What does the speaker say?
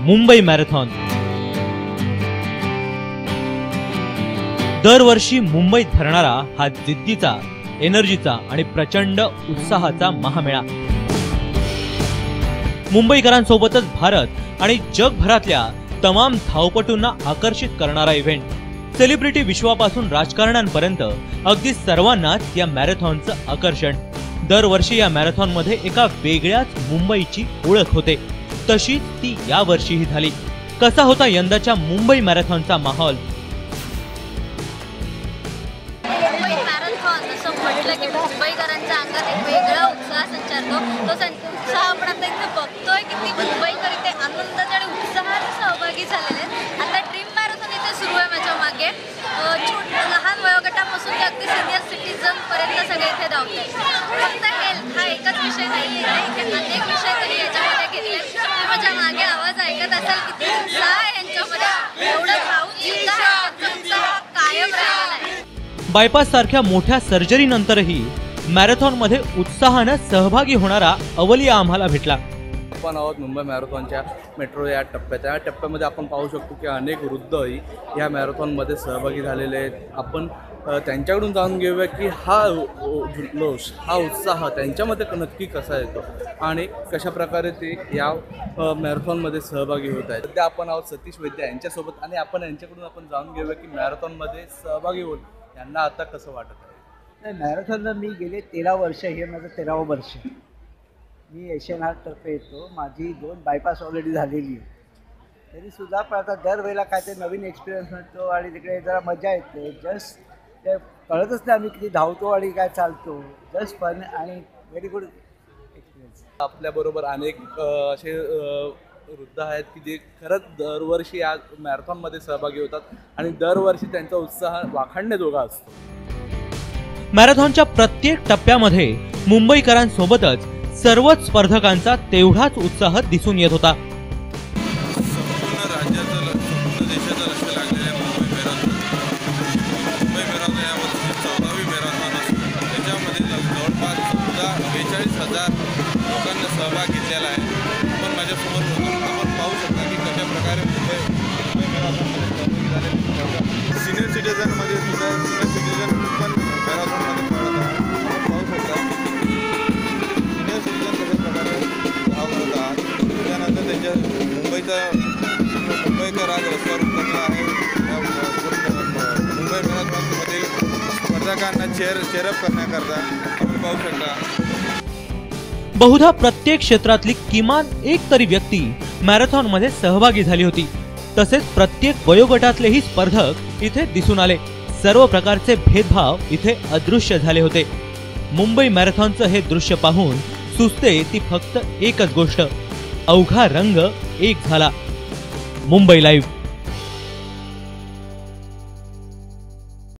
Mumbai marathon. दरवर्षी मुंबईत भरणारा हा जिद्दीचा, एनर्जीचा आणि प्रचंड उत्साहाचा महामेळा। मुंबईकरांसोबतच भारत आणि जगभरातल्या तमाम धावपटूंना आकर्षित करणारा इव्हेंट। सेलिब्रिटी विश्वापासून राजकारण्यांपर्यंत अगदी सर्वांनाच या मॅरेथॉनचं आकर्षण। दरवर्षी या मॅरेथॉनमध्ये एका वेगळ्याच मुंबईची ओळख होते, तशीच ती यावर्षीही झाली। कसा होता यंदाच्या मुंबई मॅरेथॉनचा माहोल? म्हटलं की मुंबईकरांच्या अंगात एक वेगळा उत्साह संचारतो। तो उत्साह आपण आता इथे बघतोय की ती मुंबईकर इथे आनंदाच्या आणि उत्साहात सहभागी झालेले आहेत। आता ड्रीम मॅरेथॉन इथे सुरू आहे माझ्या मागे। लहान वयोगटापासून ते अगदी सिनियर सिटीजन पर्यंत सगळे इथे धावतात। फक्त हेल्थ हा एकच विषय नाही आहे, इथे अनेक विषय त्यांनी याच्यामध्ये घेतले। तुम्ही माझ्या मागे आवाज ऐकत असाल किती उत्साह आहे यांच्यामध्ये, एवढं धावून सुद्धा उत्साह कायम राहिलेला आहे। बायपास सारख्या मोठ्या सर्जरी नंतरही मॅरेथॉन मध्ये उत्साहाने सहभागी होणारा अवलिया आम्हाला भेटला। आपण आहोत मुंबई मॅरेथॉनच्या मेट्रो या टप्प्यात। या टप्प्यामध्ये आपण पाहू शकतो की अनेक वृद्धही या मॅरेथॉनमध्ये सहभागी झालेले आहेत। आपण त्यांच्याकडून जाणून घेऊया की हा जोश, हा उत्साह त्यांच्यामध्ये नक्की कसा येतो आणि कशा प्रकारे ते या मॅरेथॉनमध्ये सहभागी होत आहेत। सध्या आपण आहोत सतीश वैद्य यांच्यासोबत आणि आपण यांच्याकडून जाणून घेऊया की मॅरेथॉनमध्ये सहभागी होऊन यांना आता कसं वाटत आहे। नाही, मॅरेथॉनला मी गेले 13 वर्ष, हे माझं 13वं वर्ष। मी एशियन हार्टतर्फे येतो, माझी 2 बायपास ऑलरेडी झालेली आहे। तरीसुद्धा पण आता दरवेळेला काय ते नवीन एक्सपिरियन्स मिळतो आणि तिकडे जरा मजा येते। जस्ट ते कळतच नाही आम्ही किती धावतो आणि काय चालतो। जस्ट फन आणि व्हेरी गुड एक्सपिरियन्स। आपल्याबरोबर अनेक असे वृद्ध आहेत की जे खरंच दरवर्षी या मॅरेथॉनमध्ये सहभागी होतात आणि दरवर्षी त्यांचा उत्साह वाखाणण्याजोगा असतो। मॅरेथॉनच्या प्रत्येक टप्प्यामध्ये मुंबईकरांसोबतच सर्वच स्पर्धकांचा तेवढाच उत्साह दिसून येत होता। संपूर्ण राज्याचं, संपूर्ण देशाचं लक्ष लागलेलं मुंबई मॅरेथॉन यावर्षी 14वी मॅरेथॉन असून त्याच्यामध्ये जवळपास 42,000 लोकांना सहभाग घेतलेला आहे। आपण माझ्यासमोर आपण पाहू शकता की कशा प्रकारे मुंबई मॅरेथॉनमध्ये सहभागी झाले। सिनियर सिटीजनमध्ये सुद्धा सिनियर सिटीजन पण मॅरेथॉनमध्ये पळत आहे। पाहू शकता सिनियर सिटीजन कशा प्रकारे धावत होतात। त्यानंतर त्यांच्या मुंबईकर आज रस्त्यावर उतरला आहे। मुंबई मॅरेथॉनमध्ये स्पर्धकांना चेअरअप करण्याकरता आपण पाहू शकता। बहुधा प्रत्येक क्षेत्रातली किमान एक तरी व्यक्ती मॅरेथॉन मध्ये सहभागी झाली होती। तसेच प्रत्येक वयोगटातलेही स्पर्धक इथे दिसून आले। सर्व प्रकारचे भेदभाव इथे अदृश्य झाले होते। मुंबई मॅरेथॉनचं हे दृश्य पाहून सुचते ती फक्त एकच गोष्ट, अवघा रंग एक झाला। मुंबई लाईव्ह।